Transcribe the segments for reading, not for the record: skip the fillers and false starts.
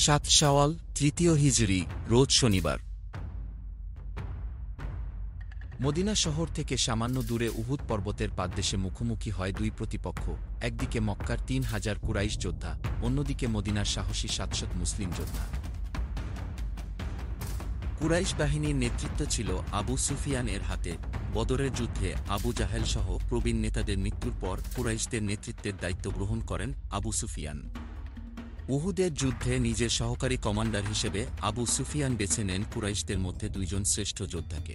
৭ শাওয়াল, তৃতীয় হিজরি, রোজ শনিবার। মদিনা শহর থেকে সামান্য দূরে উহুদ পর্বতের পাদদেশে মুখোমুখি হয় দুই প্রতিপক্ষ, একদিকে মক্কার ৩,০০০ কুরাইশ যোদ্ধা, অন্যদিকে মদিনার সাহসী ৭০০ মুসলিম যোদ্ধা। কুরাইশ বাহিনীর নেতৃত্ব ছিল আবু সুফিয়ান এর হাতে। বদরের যুদ্ধে আবু জাহেল সহ প্রবীণ নেতাদের মৃত্যুর পর কুরাইশদের নেতৃত্বের দায়িত্ব গ্রহণ করেন আবু সুফিয়ান। উহুদের যুদ্ধে নিজের সহকারী কমান্ডার হিসেবে আবু সুফিয়ান বেছে নেন কুরাইশদের মধ্যে দুইজন শ্রেষ্ঠ যোদ্ধাকে।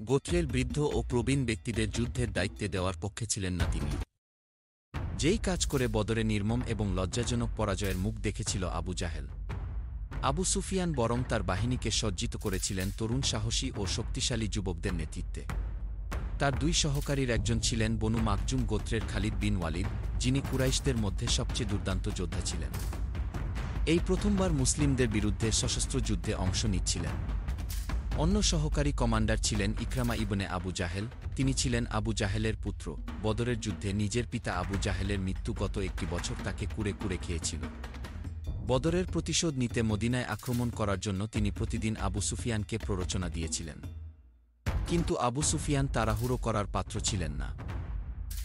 গোত্রের বৃদ্ধ ও প্রবীণ ব্যক্তিদের যুদ্ধের দায়িত্বে দেওয়ার পক্ষে ছিলেন না তিনি। যেই কাজ করে বদরে নির্মম এবং লজ্জাজনক পরাজয়ের মুখ দেখেছিল আবু জাহেল, আবু সুফিয়ান বরং তার বাহিনীকে সজ্জিত করেছিলেন তরুণ সাহসী ও শক্তিশালী যুবকদের নেতৃত্বে। তার দুই সহকারীর একজন ছিলেন বনু মাকজুম গোত্রের খালিদ বিন ওয়ালিদ, যিনি কুরাইশদের মধ্যে সবচেয়ে দুর্দান্ত যোদ্ধা ছিলেন। এই প্রথমবার মুসলিমদের বিরুদ্ধে সশস্ত্র যুদ্ধে অংশ নিচ্ছিলেন। অন্য সহকারী কমান্ডার ছিলেন ইকরামা ইবনে আবু জাহেল। তিনি ছিলেন আবু জাহেলের পুত্র। বদরের যুদ্ধে নিজের পিতা আবু জাহেলের মৃত্যু গত একটি বছর তাকে কুরে কুরে খেয়েছিল। বদরের প্রতিশোধ নিতে মদিনায় আক্রমণ করার জন্য তিনি প্রতিদিন আবু সুফিয়ানকে প্ররোচনা দিয়েছিলেন। কিন্তু আবু সুফিয়ান তাড়াহুড়ো করার পাত্র ছিলেন না।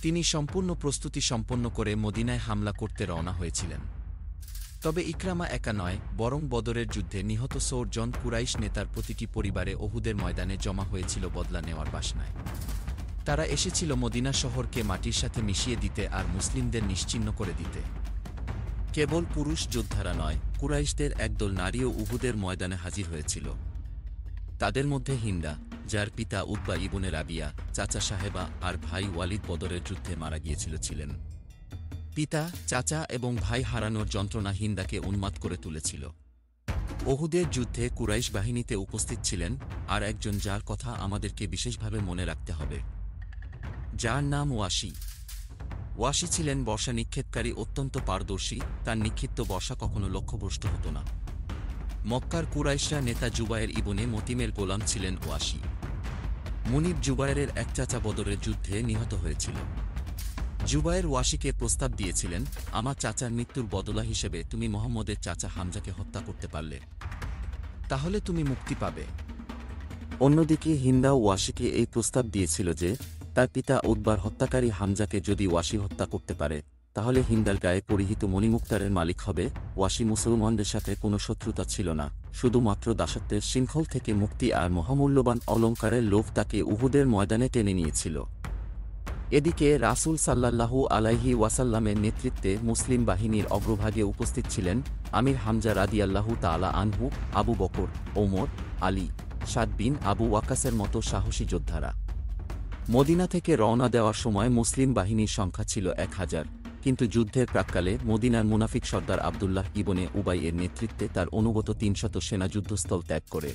তিনি সম্পূর্ণ প্রস্তুতি সম্পন্ন করে মদিনায় হামলা করতে রওনা হয়েছিলেন। তবে ইকরামা একা নয়, বরং বদরের যুদ্ধে নিহত ১৬ জন কুরাইশ নেতার প্রতিটি পরিবারে উহুদের ময়দানে জমা হয়েছিল বদলা নেওয়ার বাসনায়। তারা এসেছিল মদিনা শহরকে মাটির সাথে মিশিয়ে দিতে আর মুসলিমদের নিশ্চিহ্ন করে দিতে। কেবল পুরুষ যোদ্ধারা নয়, কুরাইশদের একদল নারীও উহুদের ময়দানে হাজির হয়েছিল। তাদের মধ্যে হিন্দা, যার পিতা উতবা ইবনে রাবিয়া, চাচা সাহেবা আর ভাই ওয়ালিদ বদরের যুদ্ধে মারা ছিলেন। পিতা, চাচা এবং ভাই হারানোর যন্ত্রণা হিন্দাকে উন্মাদ করে তুলেছিল। উহুদের যুদ্ধে কুরাইশ বাহিনীতে উপস্থিত ছিলেন আর একজন, যার কথা আমাদেরকে বিশেষভাবে মনে রাখতে হবে, যার নাম ওয়াশি। ওয়াশি ছিলেন বর্ষা নিক্ষেপকারী, অত্যন্ত পারদর্শী। তার নিক্ষিপ্ত বর্ষা কখনো লক্ষ্যভ্রষ্ট হতো না। মক্কার কুরাইশরা নেতা জুবায়ের ইবনে মতিমের গোলাম ছিলেন ওয়াশি। মুনিব জুবায়েরের এক চাচা বদরের যুদ্ধে নিহত হয়েছিল। জুবায়ের ওয়াশিকে প্রস্তাব দিয়েছিলেন, আমার চাচার মৃত্যুর বদলা হিসেবে তুমি মুহাম্মদের চাচা হামজাকে হত্যা করতে পারলে তাহলে তুমি মুক্তি পাবে। অন্যদিকে হিন্দা ওয়াশিকে এই প্রস্তাব দিয়েছিল যে তার পিতা উতবার হত্যাকারী হামজাকে যদি ওয়াশি হত্যা করতে পারে তাহলে হিন্দার গায়ে পরিহিত মণিমুক্তারের মালিক হবে। ওয়াশি মুসলমানদের সাথে কোনো শত্রুতা ছিল না, শুধুমাত্র দাসত্বের শৃঙ্খল থেকে মুক্তি আর মহামূল্যবান অলঙ্কারের লোভ তাকে উহুদের ময়দানে টেনে নিয়েছিল। এদিকে রাসূল সাল্লাল্লাহু আলাইহি ওয়াসাল্লামের নেতৃত্বে মুসলিম বাহিনীর অগ্রভাগে উপস্থিত ছিলেন আমির হামজা রাদিয়াল্লাহু তাআলা আনহু, আবু বকর, ওমর, আলী, সাদ বিন আবু ওয়াক্কাসের মতো সাহসী যোদ্ধারা। মদিনা থেকে রওনা দেওয়ার সময় মুসলিম বাহিনীর সংখ্যা ছিল ১,০০০, কিন্তু যুদ্ধের প্রাক্কালে মদিনার মুনাফিক সর্দার আবদুল্লাহ ইবনে উবাই এর নেতৃত্বে তার অনুগত ৩০০ সেনা যুদ্ধস্থল ত্যাগ করে।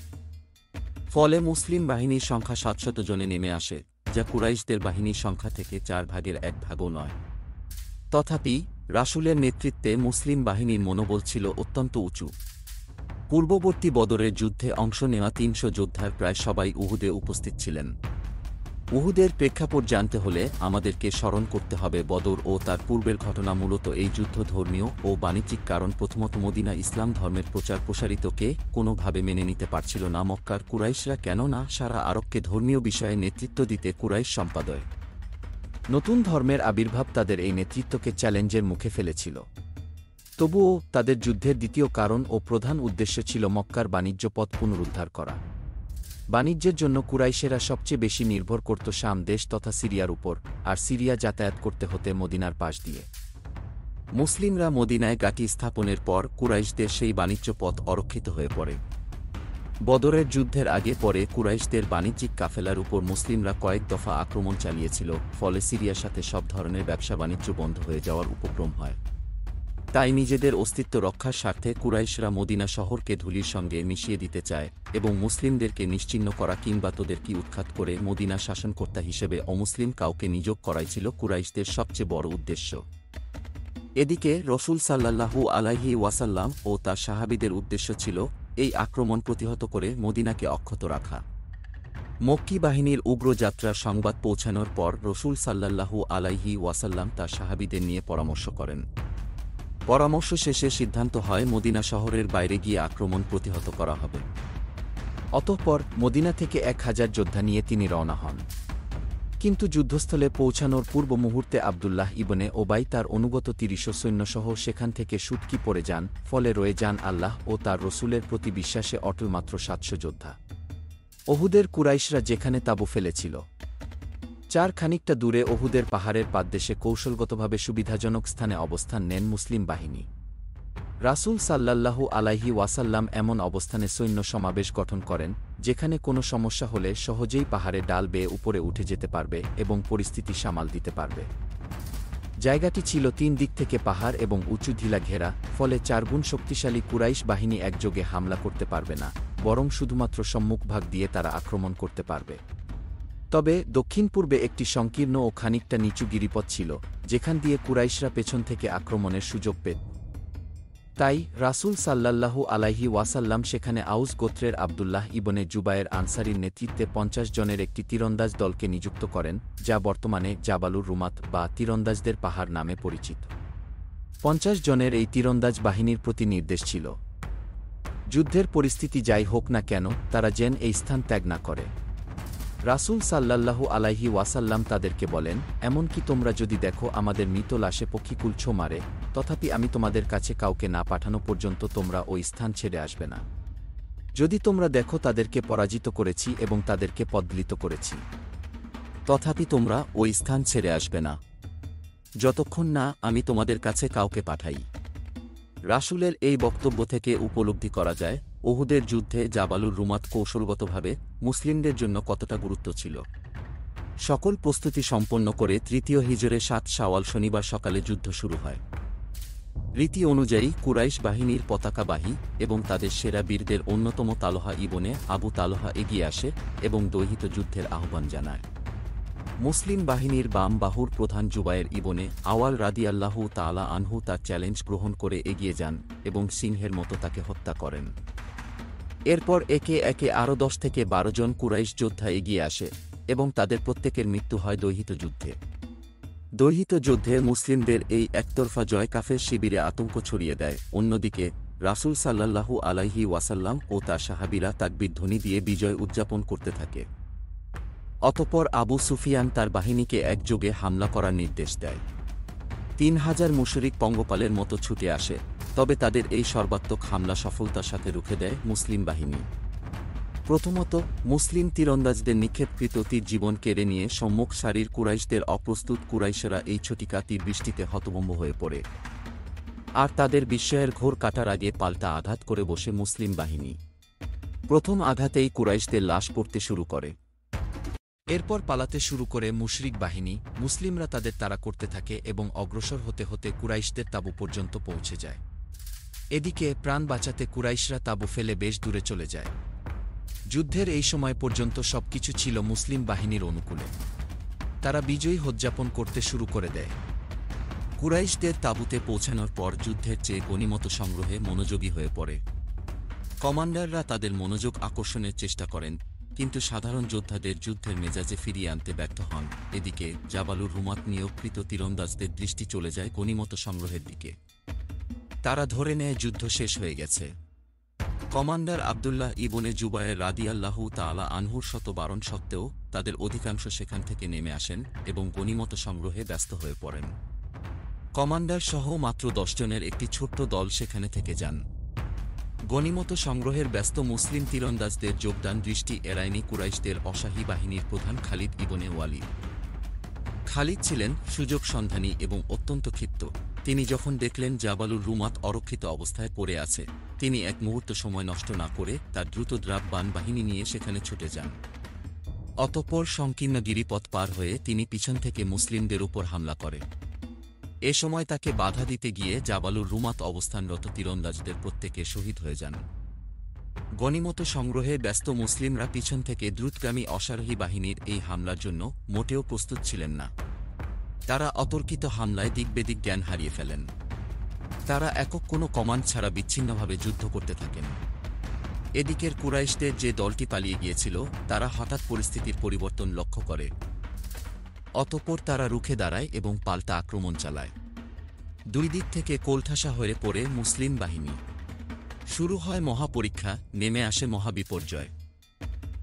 ফলে মুসলিম বাহিনীর সংখ্যা ৭০০ জনে নেমে আসে, যা কুরাইশদের বাহিনীর সংখ্যা থেকে ৪ ভাগের ১ ভাগও নয়। তথাপি রাসূলের নেতৃত্বে মুসলিম বাহিনীর মনোবল ছিল অত্যন্ত উঁচু। পূর্ববর্তী বদরের যুদ্ধে অংশ নেওয়া ৩০০ যোদ্ধার প্রায় সবাই উহুদে উপস্থিত ছিলেন। উহুদের প্রেক্ষাপট জানতে হলে আমাদেরকে স্মরণ করতে হবে বদর ও তার পূর্বের ঘটনা। মূলত এই যুদ্ধ ধর্মীয় ও বাণিজ্যিক কারণ। প্রথমত, মদিনা ইসলাম ধর্মের প্রচার প্রসারিতকে কোনোভাবে মেনে নিতে পারছিল না মক্কার কুরাইশরা, কেননা সারা আরবকে ধর্মীয় বিষয়ে নেতৃত্ব দিতে কুরাইশ সম্পাদয়। নতুন ধর্মের আবির্ভাব তাদের এই নেতৃত্বকে চ্যালেঞ্জের মুখে ফেলেছিল। তবুও তাদের যুদ্ধের দ্বিতীয় কারণ ও প্রধান উদ্দেশ্য ছিল মক্কার বাণিজ্য পথ পুনরুদ্ধার করা। বাণিজ্যের জন্য কুরাইশেরা সবচেয়ে বেশি নির্ভর করত শাম দেশ তথা সিরিয়ার উপর, আর সিরিয়া যাতায়াত করতে হতে মদিনার পাশ দিয়ে। মুসলিমরা মদিনায় ঘাঁটি স্থাপনের পর কুরাইশদের সেই বাণিজ্য পথ অরক্ষিত হয়ে পড়ে। বদরের যুদ্ধের আগে পরে কুরাইশদের বাণিজ্যিক কাফেলার উপর মুসলিমরা কয়েক দফা আক্রমণ চালিয়েছিল, ফলে সিরিয়ার সাথে সব ধরনের ব্যবসা বাণিজ্য বন্ধ হয়ে যাওয়ার উপক্রম হয়। তাই নিজেদের অস্তিত্ব রক্ষার স্বার্থে কুরাইশরা মদিনা শহরকে ধুলির সঙ্গে মিশিয়ে দিতে চায় এবং মুসলিমদেরকে নিশ্চিহ্ন করা কিংবা তাদেরকে উৎখাত করে মদিনা শাসনকর্তা হিসেবে অমুসলিম কাউকে নিয়োগ করাই ছিল কুরাইশদের সবচেয়ে বড় উদ্দেশ্য। এদিকে রসূল সাল্লাল্লাহু আলাইহি ওয়াসাল্লাম ও তার সাহাবীদের উদ্দেশ্য ছিল এই আক্রমণ প্রতিহত করে মদিনাকে অক্ষত রাখা। মক্কি বাহিনীর উগ্র যাত্রার সংবাদ পৌঁছানোর পর রসূল সাল্লাল্লাহু আলাইহি ওয়াসাল্লাম তার সাহাবীদের নিয়ে পরামর্শ করেন। পরামর্শ শেষে সিদ্ধান্ত হয় মদিনা শহরের বাইরে গিয়ে আক্রমণ প্রতিহত করা হবে। অতঃপর মদিনা থেকে 1000 যোদ্ধা নিয়ে তিনি রওনা হন। কিন্তু যুদ্ধস্থলে পৌঁছানোর পূর্ব মুহূর্তে আবদুল্লাহ ইবনে ওবাই তার অনুগত ৩০ সৈন্যসহ সেখান থেকে শুটকি পড়ে যান, ফলে রয়ে যান আল্লাহ ও তার রসূলের প্রতি বিশ্বাসে অটল মাত্র ৭০০ যোদ্ধা। ওহুদের কুরাইশরা যেখানে তাঁবু ফেলেছিল খানিকটা দূরে ওহুদের পাহাড়ের পাদদেশে কৌশলগতভাবে সুবিধাজনক স্থানে অবস্থান নেন মুসলিম বাহিনী। রাসূল সাল্লাল্লাহু আলাইহি ওয়াসাল্লাম এমন অবস্থানে সৈন্য সমাবেশ গঠন করেন যেখানে কোনো সমস্যা হলে সহজেই পাহাড়ে ডাল বেয়ে উপরে উঠে যেতে পারবে এবং পরিস্থিতি সামাল দিতে পারবে। জায়গাটি ছিল ৩ দিক থেকে পাহাড় এবং উঁচু ঢিলা ঘেরা, ফলে ৪ গুণ শক্তিশালী কুরাইশ বাহিনী একযোগে হামলা করতে পারবে না, বরং শুধুমাত্র সম্মুখভাগ দিয়ে তারা আক্রমণ করতে পারবে। তবে দক্ষিণ পূর্বে একটি সংকীর্ণ ও খানিকটা নিচু গিরিপথ ছিল, যেখান দিয়ে কুরাইশরা পেছন থেকে আক্রমণের সুযোগ পেত। তাই রাসূল সাল্লাল্লাহু আলাইহি ওয়াসাল্লাম সেখানে আউস গোত্রের আবদুল্লাহ ইবনে জুবায়ের আনসারীর নেতৃত্বে ৫০ জনের একটি তীরন্দাজ দলকে নিযুক্ত করেন, যা বর্তমানে জাবালুর রুমাত বা তীরন্দাজদের পাহাড় নামে পরিচিত। ৫০ জনের এই তীরন্দাজ বাহিনীর প্রতি নির্দেশ ছিল, যুদ্ধের পরিস্থিতি যাই হোক না কেন তারা যেন এই স্থান ত্যাগ না করে। রাসূল সাল্লাল্লাহু আলাইহি ওয়াসাল্লাম তাদেরকে বলেন, এমনকি তোমরা যদি দেখো আমাদের মৃত লাশে পক্ষীকুল ছো মারে, তথাপি আমি তোমাদের কাছে কাউকে না পাঠানো পর্যন্ত তোমরা ওই স্থান ছেড়ে আসবে না। যদি তোমরা দেখো তাদেরকে পরাজিত করেছি এবং তাদেরকে পদদলিত করেছি, তথাপি তোমরা ওই স্থান ছেড়ে আসবে না, যতক্ষণ না আমি তোমাদের কাছে কাউকে পাঠাই। রাসূলের এই বক্তব্য থেকে উপলব্ধি করা যায় ওহুদের যুদ্ধে জাবালুর রুমাত কৌশলগতভাবে মুসলিমদের জন্য কতটা গুরুত্ব ছিল। সকল প্রস্তুতি সম্পন্ন করে ৩য় হিজরে ৭ শাওয়াল শনিবার সকালে যুদ্ধ শুরু হয়। রীতি অনুযায়ী কুরাইশ বাহিনীর পতাকাবাহী এবং তাদের সেরা বীরদের অন্যতম তালহা ইবনে আবু তালহা এগিয়ে আসে এবং দৈহিত যুদ্ধের আহ্বান জানায়। মুসলিম বাহিনীর বাম বাহুর প্রধান জুবায়ের ইবনে আওয়াল রাদিয়াল্লাহু তাআলা আনহু তার চ্যালেঞ্জ গ্রহণ করে এগিয়ে যান এবং সিংহের মতো তাকে হত্যা করেন। এরপর একে একে আরও ১০ থেকে ১২ জন কুরাইশ যোদ্ধা এগিয়ে আসে এবং তাদের প্রত্যেকের মৃত্যু হয় দৈহিত যুদ্ধে। দৈহিত যুদ্ধে মুসলিমদের এই একতরফা জয় কাফের শিবিরে আতঙ্ক ছড়িয়ে দেয়। অন্যদিকে রাসূল সাল্লাল্লাহু আলাইহি ওয়াসাল্লাম ও তার সাহাবীরা তাকবীর ধ্বনি দিয়ে বিজয় উদযাপন করতে থাকে। অতঃপর আবু সুফিয়ান তার বাহিনীকে একযোগে হামলা করার নির্দেশ দেয়। ৩,০০০ মুশরিক পঙ্গপালের মতো ছুটে আসে, তবে তাদের এই সর্বাত্মক হামলা সফলতার সাথে রুখে দেয় মুসলিম বাহিনী। প্রথমত, মুসলিম তীরন্দাজদের নিক্ষেপকৃত তীর জীবন কেড়ে নিয়ে সম্মুখ সারির কুরাইশদের অপ্রস্তুত কুরাইশেরা এই ছটিকা তীর বৃষ্টিতে হতভম্ব হয়ে পড়ে, আর তাদের বিস্ময়ের ঘোর কাটার আগে পাল্টা আঘাত করে বসে মুসলিম বাহিনী। প্রথম আঘাতেই কুরাইশদের লাশ পড়তে শুরু করে। এরপর পালাতে শুরু করে মুশরিক বাহিনী। মুসলিমরা তাদের তাড়া করতে থাকে এবং অগ্রসর হতে হতে কুরাইশদের তাঁবু পর্যন্ত পৌঁছে যায়। এদিকে প্রাণ বাঁচাতে কুরাইশরা তাঁবু ফেলে বেশ দূরে চলে যায়। যুদ্ধের এই সময় পর্যন্ত সবকিছু ছিল মুসলিম বাহিনীর অনুকূলে। তারা বিজয়ী উদযাপন করতে শুরু করে দেয়। কুরাইশদের তাঁবুতে পৌঁছানোর পর যুদ্ধের চেয়ে গনিমত সংগ্রহে মনোযোগী হয়ে পড়ে। কমান্ডাররা তাদের মনোযোগ আকর্ষণের চেষ্টা করেন, কিন্তু সাধারণ যোদ্ধাদের যুদ্ধের মেজাজে ফিরিয়ে আনতে ব্যর্থ হন। এদিকে জাবালুর রুমাত নিয়োগকৃত তীরন্দাজদের দৃষ্টি চলে যায় গনিমত সংগ্রহের দিকে। তারা ধরে নেয় যুদ্ধ শেষ হয়ে গেছে। কমান্ডার আবদুল্লাহ ইবনে জুবায়ের রাদিয়াল্লাহু তাআলা আনহুর শত বারণ সত্ত্বেও তাদের অধিকাংশ সেখান থেকে নেমে আসেন এবং গনিমত সংগ্রহে ব্যস্ত হয়ে পড়েন। কমান্ডার সহ মাত্র ১০ জনের একটি ছোট্ট দল সেখানে থেকে যান। গনিমত সংগ্রহের ব্যস্ত মুসলিম তীরন্দাজদের যোগদান দৃষ্টি এড়ায়নি কুরাইশদের অশাহী বাহিনীর প্রধান খালিদ ইবনে ওয়ালিদ। খালিদ ছিলেন সুযোগ সন্ধানী এবং অত্যন্ত ক্ষিপ্ত। তিনি যখন দেখলেন জাবালুর রুমাত অরক্ষিত অবস্থায় পড়ে আছে, তিনি এক মুহূর্ত সময় নষ্ট না করে তার দ্রুত দ্রাববান বাহিনী নিয়ে সেখানে ছুটে যান। অতঃপর সংকীর্ণ গিরিপথ পার হয়ে তিনি পিছন থেকে মুসলিমদের উপর হামলা করে। এ সময় তাকে বাধা দিতে গিয়ে জাবালুর রুমাত অবস্থানরত তীরন্দাজদের প্রত্যেকে শহীদ হয়ে যান। গনিমত সংগ্রহে ব্যস্ত মুসলিমরা পিছন থেকে দ্রুতগামী অশ্বারোহী বাহিনীর এই হামলার জন্য মোটেও প্রস্তুত ছিলেন না। তারা অতর্কিত হামলায় দিকবেদিক জ্ঞান হারিয়ে ফেলেন। তারা একক কোনো কমান্ড ছাড়া বিচ্ছিন্নভাবে যুদ্ধ করতে থাকেন। এদিকের কুরাইশদের যে দলটি পালিয়ে গিয়েছিল তারা হঠাৎ পরিস্থিতির পরিবর্তন লক্ষ্য করে। অতঃপর তারা রুখে দাঁড়ায় এবং পাল্টা আক্রমণ চালায়। দুই দিক থেকে কোলঠাসা হয়ে পড়ে মুসলিম বাহিনী। শুরু হয় মহাপরীক্ষা, নেমে আসে মহাবিপর্যয়।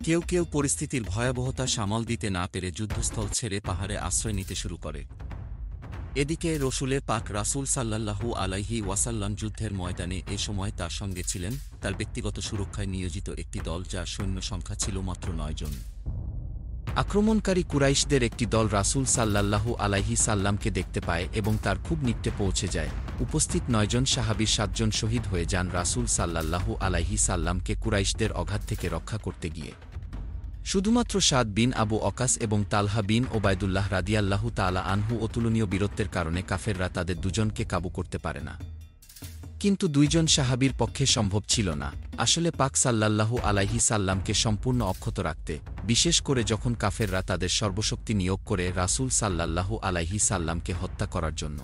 কেউ কেউ পরিস্থিতির ভয়াবহতা সামাল দিতে না পেরে যুদ্ধস্থল ছেড়ে পাহাড়ে আশ্রয় নিতে শুরু করে। এদিকে রসুলে পাক রাসূল সাল্লাল্লাহু আলাইহি ওয়াসাল্লাম যুদ্ধের ময়দানে এ সময় তার সঙ্গে ছিলেন তার ব্যক্তিগত সুরক্ষায় নিয়োজিত একটি দল, যার সৈন্য সংখ্যা ছিল মাত্র ৯ জন। আক্রমণকারী কুরাইশদের একটি দল রাসূল সাল্লাল্লাহু আলাইহি সাল্লামকে দেখতে পায় এবং তার খুব নিকটে পৌঁছে যায়। উপস্থিত ৯ জন সাহাবীর ৭ জন শহীদ হয়ে যান রাসূল সাল্লাল্লাহু আলাইহি সাল্লামকে কুরাইশদের অঘাত থেকে রক্ষা করতে গিয়ে। শুধুমাত্র সাদ বিন আবু ওকাস এবং তালহা বিন ওবায়দুল্লাহ রাদিয়াল্লাহু তাআলা আনহু অতুলনীয় বীরত্বের কারণে কাফেররা তাদের দুজনকে কাবু করতে পারে না। কিন্তু ২ জন সাহাবীর পক্ষে সম্ভব ছিল না আসলে পাক সাল্লাল্লাহু আলাইহি সাল্লামকে সম্পূর্ণ অক্ষত রাখতে, বিশেষ করে যখন কাফেররা তাদের সর্বশক্তি নিয়োগ করে রাসূল সাল্লাল্লাহু আলাইহি সাল্লামকে হত্যা করার জন্য।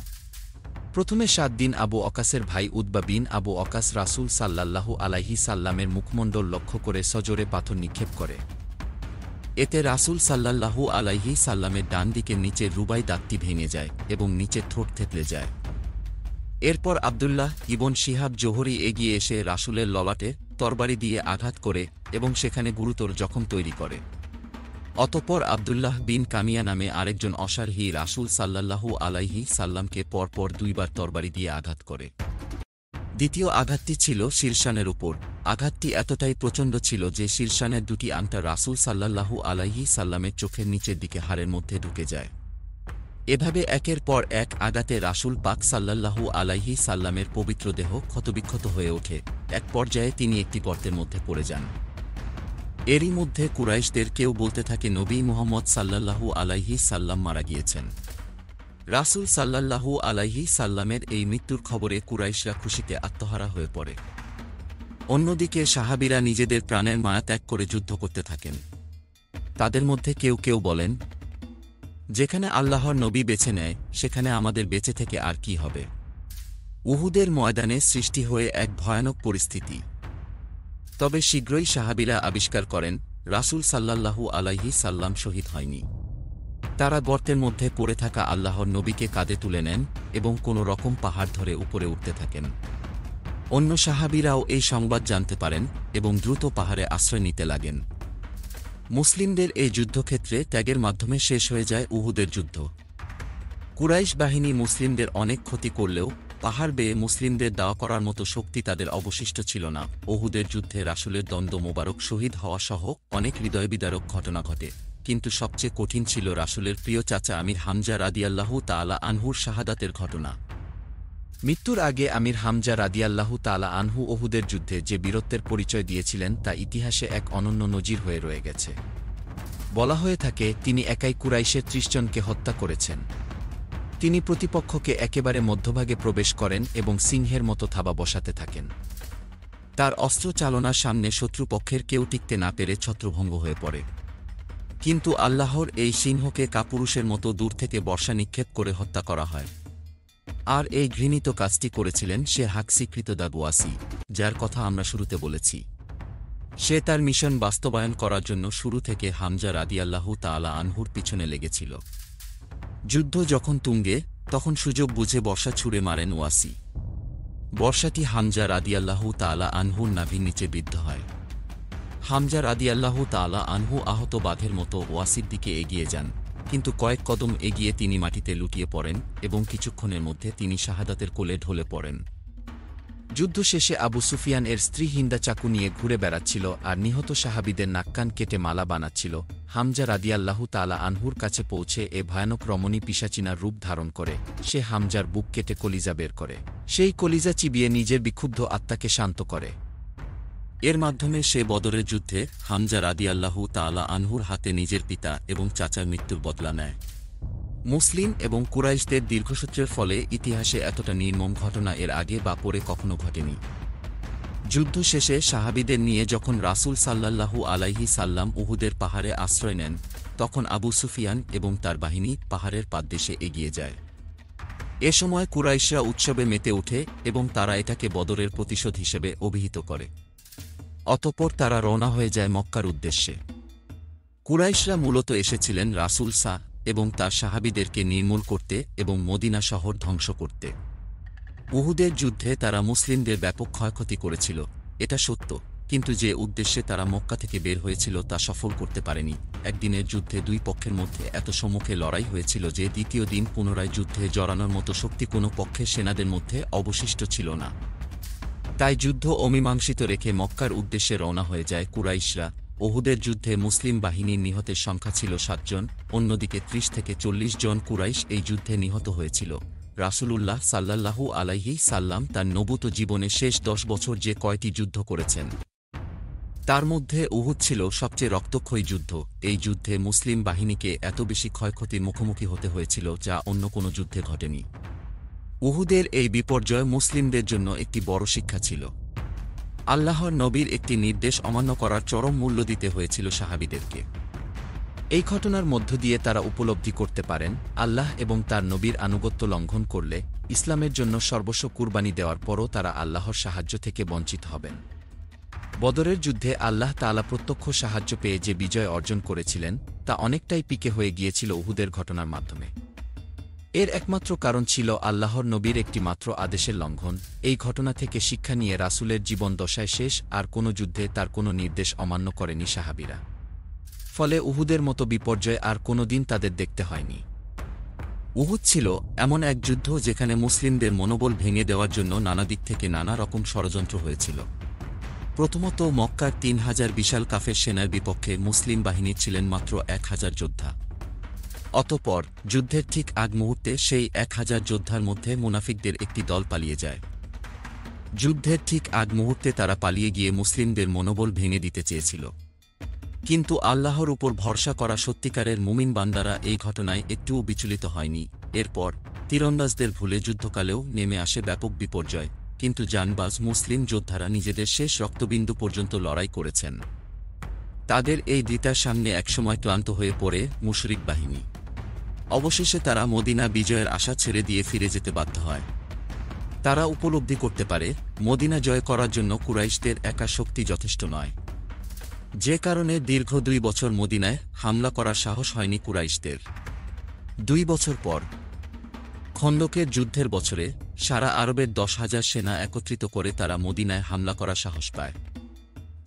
প্রথমে সাদ বিন আবু ওকাসের ভাই উতবা বিন আবু ওকাস রাসূল সাল্লাল্লাহু আলাইহি সাল্লামের মুখমণ্ডল লক্ষ্য করে সজোরে পাথর নিক্ষেপ করে। এতে রাসূল সাল্লাল্লাহু আলাইহি সাল্লামের ডান দিকের নিচের রুবাই দাঁতটি ভেঙে যায় এবং নিচের ঠোঁট থেতলে যায়। এরপর আব্দুল্লাহ ইবন শিহাব জোহরি এগিয়ে এসে রাসূলের ললাটে তরবারি দিয়ে আঘাত করে এবং সেখানে গুরুতর জখম তৈরি করে। অতঃপর আব্দুল্লাহ বিন কামিয়া নামে আরেকজন অশ্বারোহী রাসূল সাল্লাল্লাহু আলাইহি সাল্লামকে পরপর ২ বার তরবারি দিয়ে আঘাত করে। দ্বিতীয় আঘাতটি ছিল শীর্ষানের উপর। আঘাতটি এতটাই প্রচণ্ড ছিল যে শীর্ষানের ২টি আংটা রাসূল সাল্লাল্লাহু আলাইহি সাল্লামের চোখের নিচের দিকে হাড়ের মধ্যে ঢুকে যায়। এভাবে একের পর এক আঘাতে রাসূল পাক সাল্লাল্লাহু আলাইহি সাল্লামের পবিত্র দেহ ক্ষতবিক্ষত হয়ে ওঠে। এক পর্যায়ে তিনি একটি গর্তের মধ্যে পড়ে যান। এরই মধ্যে কুরাইশদের কেউ বলতে থাকে নবী মুহাম্মদ সাল্লাল্লাহু আলাইহি সাল্লাম মারা গিয়েছেন। রাসূল সাল্লাল্লাহু আলাইহি সাল্লামের এই মৃত্যুর খবরে কুরাইশরা খুশিতে আত্মহারা হয়ে পড়ে। অন্যদিকে সাহাবীরা নিজেদের প্রাণের মায়া ত্যাগ করে যুদ্ধ করতে থাকেন। তাদের মধ্যে কেউ কেউ বলেন, যেখানে আল্লাহর নবী বেছে নেয় সেখানে আমাদের বেঁচে থেকে আর কি হবে। উহুদের ময়দানে সৃষ্টি হয়ে এক ভয়ানক পরিস্থিতি। তবে শীঘ্রই সাহাবীরা আবিষ্কার করেন রাসূল সাল্লাল্লাহু আলাইহি সাল্লাম শহীদ হয়নি। তারা গর্তের মধ্যে পড়ে থাকা আল্লাহর নবীকে কাঁধে তুলে নেন এবং কোনো রকম পাহাড় ধরে উপরে উঠতে থাকেন। অন্য সাহাবীরাও এই সংবাদ জানতে পারেন এবং দ্রুত পাহাড়ে আশ্রয় নিতে লাগেন। মুসলিমদের এই যুদ্ধক্ষেত্রে ত্যাগের মাধ্যমে শেষ হয়ে যায় উহুদের যুদ্ধ। কুরাইশ বাহিনী মুসলিমদের অনেক ক্ষতি করলেও পাহাড় বেয়ে মুসলিমদের দাওয়া করার মতো শক্তি তাদের অবশিষ্ট ছিল না। উহুদের যুদ্ধে রাসূলের দ্বন্দ্ব মোবারক শহীদ হওয়া সহ অনেক হৃদয়বিদারক ঘটনা ঘটে, কিন্তু সবচেয়ে কঠিন ছিল রাসূলের প্রিয় চাচা আমির হামজা রাদিয়াল্লাহু তাআলা আনহুর শাহাদাতের ঘটনা। মৃত্যুর আগে আমির হামজা রাদিয়াল্লাহু তাআলা আনহু উহুদের যুদ্ধে যে বীরত্বের পরিচয় দিয়েছিলেন তা ইতিহাসে এক অনন্য নজির হয়ে রয়ে গেছে। বলা হয়ে থাকে তিনি একাই কুরাইশের ৩০ জনকে হত্যা করেছেন। তিনি প্রতিপক্ষকে একেবারে মধ্যভাগে প্রবেশ করেন এবং সিংহের মতো থাবা বসাতে থাকেন। তার অস্ত্র চালনার সামনে শত্রুপক্ষের কেউ টিকতে না পেরে ছত্রভঙ্গ হয়ে পড়ে। কিন্তু আল্লাহর এই সিংহকে কাপুরুষের মতো দূর থেকে বর্ষা নিক্ষেপ করে হত্যা করা হয়। আর এই ঘৃণিত কাজটি করেছিলেন সে হাকসিকৃত দাগুয়াসি, যার কথা আমরা শুরুতে বলেছি। সে তার মিশন বাস্তবায়ন করার জন্য শুরু থেকে হামজা রাদিয়াল্লাহু তাআলা আনহুর পিছনে লেগেছিল। যুদ্ধ যখন তুঙ্গে তখন সুযোগ বুঝে বর্ষা ছুঁড়ে মারেন ওয়াসি। বর্ষাটি হামজা রাদিয়াল্লাহু তাআলা আনহুর নাভির নিচে বিদ্ধ হয়। হামজা রাদিয়াল্লাহু তাআলা আনহু আহত বাঘের মতো ওয়াসির দিকে এগিয়ে যান, কিন্তু কয়েক কদম এগিয়ে তিনি মাটিতে লুটিয়ে পড়েন এবং কিছুক্ষণের মধ্যে তিনি শাহাদাতের কোলে ঢলে পড়েন। যুদ্ধ শেষে আবু সুফিয়ান এর স্ত্রী হিন্দা চাকু নিয়ে ঘুরে বেড়াচ্ছিল আর নিহত সাহাবীদের নাককান কেটে মালা বানাচ্ছিল। হামজা রাদিয়াল্লাহু তাআলা আনহুর কাছে পৌঁছে এ ভয়ানক রমণী পিশাচিনার রূপ ধারণ করে। সে হামজার বুক কেটে কলিজা বের করে। সেই কলিজা চিবিয়ে নিজের বিক্ষুব্ধ আত্মাকে শান্ত করে। এর মাধ্যমে সে বদরের যুদ্ধে হামজা রাদিয়াল্লাহু তাআলা আনহুর হাতে নিজের পিতা এবং চাচার মৃত্যুর বদলা নেয়। মুসলিম এবং কুরাইশদের দীর্ঘসূত্রের ফলে ইতিহাসে এতটা নির্মম ঘটনা এর আগে বা পরে কখনো ঘটেনি। যুদ্ধ শেষে সাহাবীদের নিয়ে যখন রাসূল সাল্লাল্লাহু আলাইহি সাল্লাম উহুদের পাহাড়ে আশ্রয় নেন, তখন আবু সুফিয়ান এবং তার বাহিনী পাহাড়ের পাদদেশে এগিয়ে যায়। এ সময় কুরাইশরা উৎসবে মেতে ওঠে এবং তারা এটাকে বদরের প্রতিশোধ হিসেবে অভিহিত করে। অতঃপর তারা রওনা হয়ে যায় মক্কার উদ্দেশ্যে। কুরাইশরা মূলত এসেছিলেন রাসূল এবং তার সাহাবীদেরকে নির্মূল করতে এবং মদিনা শহর ধ্বংস করতে। উহুদের যুদ্ধে তারা মুসলিমদের ব্যাপক ক্ষয়ক্ষতি করেছিল, এটা সত্য, কিন্তু যে উদ্দেশ্যে তারা মক্কা থেকে বের হয়েছিল তা সফল করতে পারেনি। একদিনের যুদ্ধে দুই পক্ষের মধ্যে এত সম্মুখে লড়াই হয়েছিল যে দ্বিতীয় দিন পুনরায় যুদ্ধে জড়ানোর মতো শক্তি কোনো পক্ষের সেনাদের মধ্যে অবশিষ্ট ছিল না। তাই যুদ্ধ অমীমাংসিত রেখে মক্কার উদ্দেশ্যে রওনা হয়ে যায় কুরাইশরা। উহুদের যুদ্ধে মুসলিম বাহিনীর নিহতের সংখ্যা ছিল 7 জন, অন্যদিকে 30 থেকে 40 জন কুরাইশ এই যুদ্ধে নিহত হয়েছিল। রাসূলুল্লাহ সাল্লাল্লাহু আলাইহি সাল্লাম তার নবুত জীবনে শেষ 10 বছর যে কয়টি যুদ্ধ করেছেন তার মধ্যে উহুদ ছিল সবচেয়ে রক্তক্ষয়ী যুদ্ধ। এই যুদ্ধে মুসলিম বাহিনীকে এত বেশি ক্ষয়ক্ষতির মুখোমুখি হতে হয়েছিল যা অন্য কোনো যুদ্ধে ঘটেনি। উহুদের এই বিপর্যয় মুসলিমদের জন্য একটি বড় শিক্ষা ছিল। আল্লাহর নবীর একটি নির্দেশ অমান্য করার চরম মূল্য দিতে হয়েছিল সাহাবীদেরকে। এই ঘটনার মধ্য দিয়ে তারা উপলব্ধি করতে পারেন, আল্লাহ এবং তার নবীর আনুগত্য লঙ্ঘন করলে ইসলামের জন্য সর্বস্ব কুরবানি দেওয়ার পরও তারা আল্লাহর সাহায্য থেকে বঞ্চিত হবেন। বদরের যুদ্ধে আল্লাহ তাআলা প্রত্যক্ষ সাহায্য পেয়ে যে বিজয় অর্জন করেছিলেন তা অনেকটাই পিকে হয়ে গিয়েছিল উহুদের ঘটনার মাধ্যমে। এর একমাত্র কারণ ছিল আল্লাহর নবীর একটি মাত্র আদেশের লঙ্ঘন। এই ঘটনা থেকে শিক্ষা নিয়ে রাসূলের জীবন দশায় শেষ আর কোনো যুদ্ধে তার কোনো নির্দেশ অমান্য করেনি সাহাবীরা। ফলে উহুদের মতো বিপর্যয় আর কোনোদিন তাদের দেখতে হয়নি। উহুদ ছিল এমন এক যুদ্ধ যেখানে মুসলিমদের মনোবল ভেঙে দেওয়ার জন্য নানা দিক থেকে নানা রকম ষড়যন্ত্র হয়েছিল। প্রথমত মক্কার 3000 বিশাল কাফের সেনার বিপক্ষে মুসলিম বাহিনীর ছিলেন মাত্র 1000 যোদ্ধা। অতঃপর যুদ্ধের ঠিক আগ মুহূর্তে সেই 1000 যোদ্ধার মধ্যে মুনাফিকদের একটি দল পালিয়ে যায়। যুদ্ধের ঠিক আগ মুহূর্তে তারা পালিয়ে গিয়ে মুসলিমদের মনোবল ভেঙে দিতে চেয়েছিল। কিন্তু আল্লাহর উপর ভরসা করা সত্যিকারের মুমিন বান্দারা এই ঘটনায় একটুও বিচলিত হয়নি। এরপর তীরন্দাজদের ভুলে যুদ্ধকালেও নেমে আসে ব্যাপক বিপর্যয়, কিন্তু জানবাজ মুসলিম যোদ্ধারা নিজেদের শেষ রক্তবিন্দু পর্যন্ত লড়াই করেছেন। তাদের এই দৃঢ়তার সামনে একসময় ক্লান্ত হয়ে পড়ে মুশরিক বাহিনী। অবশেষে তারা মদিনা বিজয়ের আশা ছেড়ে দিয়ে ফিরে যেতে বাধ্য হয়। তারা উপলব্ধি করতে পারে মদিনা জয় করার জন্য কুরাইশদের একা শক্তি যথেষ্ট নয়। যে কারণে দীর্ঘ 2 বছর মদিনায় হামলা করার সাহস হয়নি কুরাইশদের। 2 বছর পর খন্দকের যুদ্ধের বছরে সারা আরবের 10,000 সেনা একত্রিত করে তারা মদিনায় হামলা করার সাহস পায়।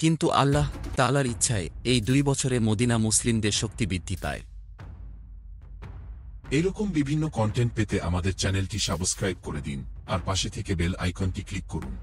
কিন্তু আল্লাহ তাআলার ইচ্ছায় এই 2 বছরে মদিনা মুসলিমদের শক্তি বৃদ্ধি পায়। এরকম বিভিন্ন কন্টেন্ট পেতে আমাদের চ্যানেলটি সাবস্ক্রাইব করে দিন আর পাশে থেকে বেল আইকনটি ক্লিক করুন।